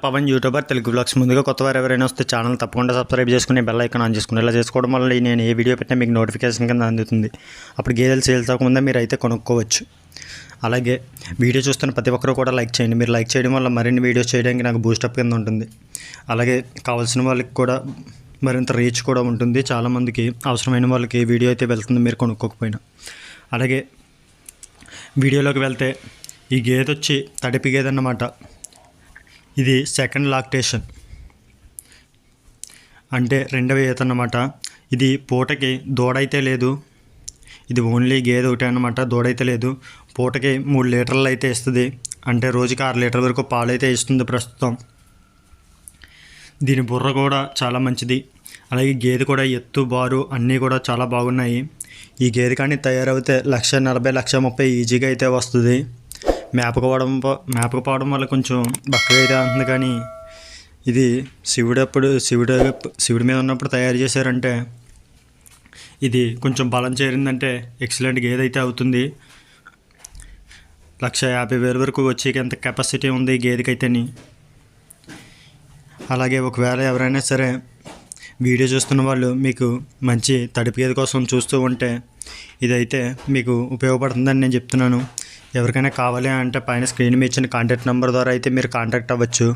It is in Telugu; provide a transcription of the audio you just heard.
Pawan YouTuber Telugu blogs. ముందుగా కొత్త వారు ఎవరైనా వస్తే ఛానల్ తప్పకుండా సబ్స్క్రైబ్ చేసుకుని బెల్ ఐకాన్ ఆన్ చేసుకుని ఇలా చేసుకోవడం వల్ల నేను ఏ వీడియో పెట్టినా మీకు నోటిఫికేషన్ కింద అందుతుంది. అప్పుడు గేదెలు సేల్స్ అవ్వకముందే మీరు అయితే కొనుక్కోవచ్చు. అలాగే వీడియో చూస్తున్న ప్రతి ఒక్కరు కూడా లైక్ చేయండి. మీరు లైక్ చేయడం వల్ల మరిన్ని వీడియోస్ చేయడానికి నాకు బూస్టప్ కింద ఉంటుంది. అలాగే కావాల్సిన వాళ్ళకి కూడా మరింత రీచ్ కూడా ఉంటుంది. చాలామందికి అవసరమైన వాళ్ళకి వీడియో అయితే వెళ్తుంది మీరు కొనుక్కోకపోయినా. అలాగే వీడియోలోకి వెళ్తే ఈ గేదె వచ్చి తడిపి గేదె అన్నమాట. ఇది సెకండ్ లాక్టేషన్ అంటే రెండవ ఈత అన్నమాట. ఇది పూటకి దూడైతే లేదు, ఇది ఓన్లీ గేదె ఒకటే అన్నమాట. దూడైతే లేదు. పూటకి 3 లీటర్లు అయితే ఇస్తుంది, అంటే రోజుకి 6 లీటర్ల వరకు పాలు అయితే ఇస్తుంది ప్రస్తుతం. దీని బుర్ర కూడా చాలా మంచిది. అలాగే గేదె కూడా ఎత్తు బారు అన్నీ కూడా చాలా బాగున్నాయి. ఈ గేదె కానీ తయారైతే 1,40,000 1,30,000 ఈజీగా అయితే వస్తుంది. మేపకపోవడం వల్ల కొంచెం బక్కగా అయితే ఉంటుంది. కానీ ఇది శివుడి మీద ఉన్నప్పుడు తయారు చేశారంటే ఇది కొంచెం బలం చేరిందంటే ఎక్సలెంట్ గేదె అయితే అవుతుంది. 1,50,000 వరకు వచ్చేంత కెపాసిటీ ఉంది ఈ గేదెకైతేని. అలాగే ఒకవేళ ఎవరైనా సరే వీడియో చూస్తున్న వాళ్ళు మీకు మంచి తడిపి గేదె కోసం చూస్తూ ఉంటే ఇదైతే మీకు ఉపయోగపడుతుందని నేను చెప్తున్నాను. ఎవరికైనా కావాలి అంటే పైన స్క్రీన్ మీద ఇచ్చిన కాంటాక్ట్ నెంబర్ ద్వారా అయితే మీరు కాంటాక్ట్ అవ్వచ్చు.